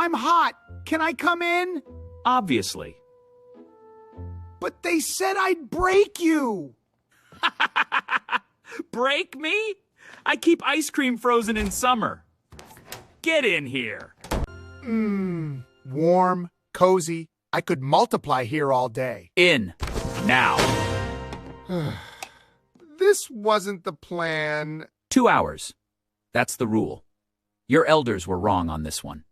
I'm hot. Can I come in? Obviously. But they said I'd break you. Break me? I keep ice cream frozen in summer. Get in here. Warm, cozy. I could multiply here all day. In. Now. This wasn't the plan. 2 hours. That's the rule. Your elders were wrong on this one.